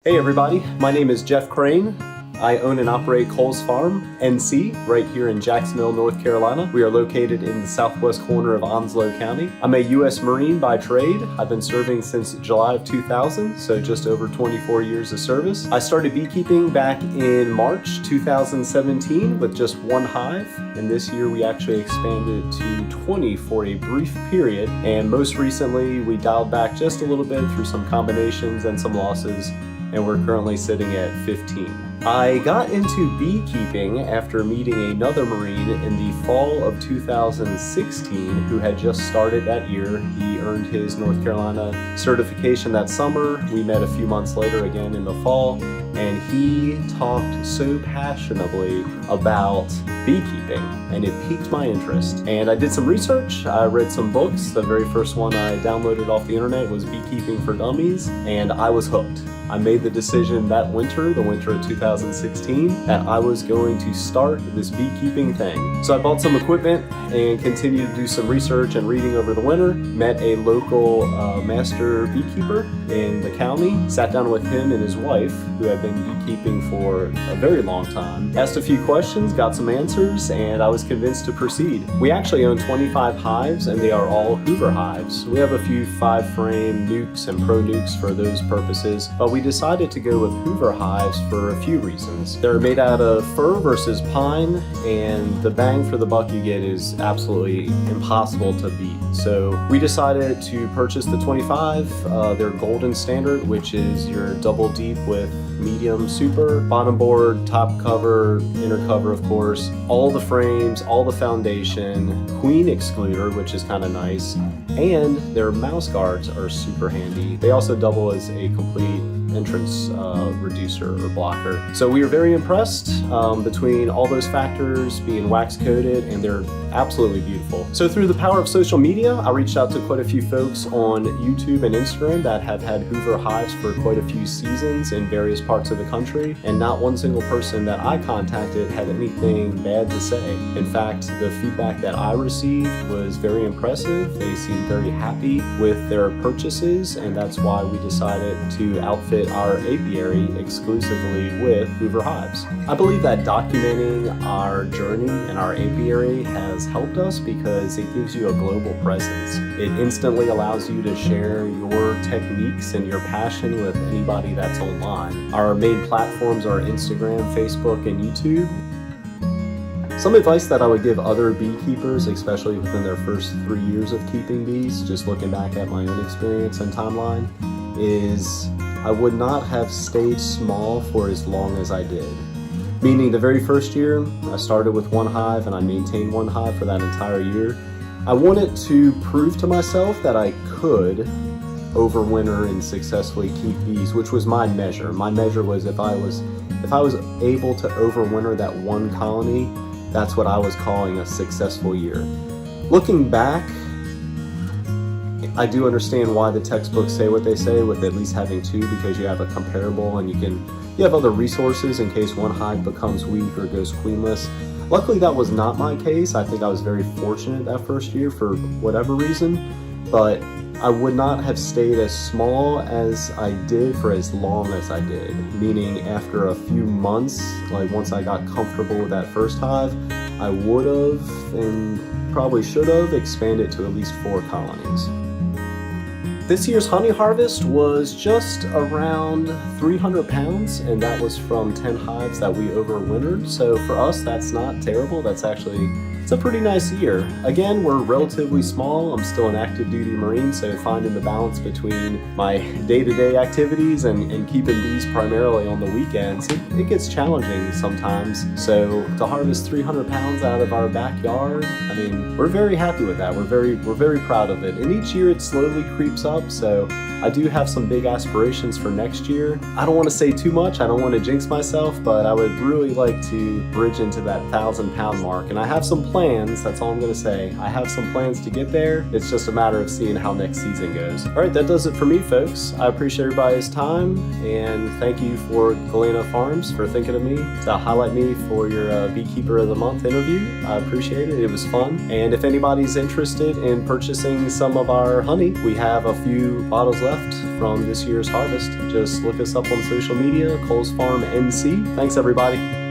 Hey everybody, my name is Jeff Crane. I own and operate Coles Farm NC right here in Jacksonville, North Carolina. We are located in the southwest corner of Onslow County. I'm a U.S. Marine by trade. I've been serving since July of 2000, so just over 24 years of service. I started beekeeping back in March 2017 with just one hive, and this year we actually expanded to 20 for a brief period, and most recently we dialed back just a little bit through some combinations and some losses, and we're currently sitting at 15. I got into beekeeping after meeting another Marine in the fall of 2016 who had just started that year. He earned his North Carolina certification that summer. We met a few months later again in the fall, and he talked so passionately about beekeeping, and it piqued my interest. And I did some research, I read some books. The very first one I downloaded off the internet was Beekeeping for Dummies, and I was hooked. I made the decision that winter, the winter of 2016, that I was going to start this beekeeping thing. So I bought some equipment and continued to do some research and reading over the winter, met a local master beekeeper in the county, sat down with him and his wife, who had been beekeeping for a very long time, asked a few questions, got some answers, and I was convinced to proceed. We actually own 25 hives, and they are all Hoover hives. We have a few 5-frame nukes and pro nukes for those purposes, but we decided to go with Hoover hives for a few reasons. They're made out of fir versus pine, and the bang for the buck you get is absolutely impossible to beat. So we decided to purchase the 25, their golden standard, which is your double deep with medium super, bottom board, top cover, inner cover of course, all the frames, all the foundation, queen excluder, which is kind of nice, and their mouse guards are super handy. They also double as a complete entrance reducer or blocker. So we were very impressed between all those factors, being wax coated, and they're absolutely beautiful. So through the power of social media, I reached out to quite a few folks on YouTube and Instagram that have had Hoover hives for quite a few seasons in various parts of the country, and not one single person that I contacted had anything bad to say. In fact, the feedback that I received was very impressive. They seemed very happy with their purchases, and that's why we decided to outfit our apiary exclusively with Hoover hives. I believe that documenting our journey and our apiary has helped us because it gives you a global presence. It instantly allows you to share your techniques and your passion with anybody that's online. Our main platforms are Instagram, Facebook, and YouTube. Some advice that I would give other beekeepers, especially within their first 3 years of keeping bees, just looking back at my own experience and timeline, is I would not have stayed small for as long as I did. Meaning the very first year, I started with one hive and I maintained one hive for that entire year. I wanted to prove to myself that I could overwinter and successfully keep bees, which was my measure. My measure was if I was able to overwinter that one colony, that's what I was calling a successful year. Looking back, I do understand why the textbooks say what they say with at least having two, because you have a comparable and you have other resources in case one hive becomes weak or goes queenless. Luckily that was not my case. I think I was very fortunate that first year for whatever reason, but I would not have stayed as small as I did for as long as I did. Meaning after a few months, like once I got comfortable with that first hive, I would have and probably should have expanded to at least 4 colonies. This year's honey harvest was just around 300 pounds, and that was from 10 hives that we overwintered. So for us, that's not terrible. That's actually, it's a pretty nice year. Again, we're relatively small. I'm still an active duty Marine, so finding the balance between my day-to-day activities and keeping bees primarily on the weekends, it gets challenging sometimes. So to harvest 300 pounds out of our backyard, I mean, we're very happy with that. We're very proud of it. And each year it slowly creeps up. So I do have some big aspirations for next year. I don't want to say too much. I don't want to jinx myself, but I would really like to bridge into that 1,000-pound mark. And I have some plans plans. That's all I'm going to say. I have some plans to get there. It's just a matter of seeing how next season goes. All right, that does it for me, folks. I appreciate everybody's time, and thank you for Galena Farms for thinking of me to highlight me for your Beekeeper of the Month interview. I appreciate it. It was fun. And if anybody's interested in purchasing some of our honey, we have a few bottles left from this year's harvest. Just look us up on social media, colesfarmnc. Thanks, everybody.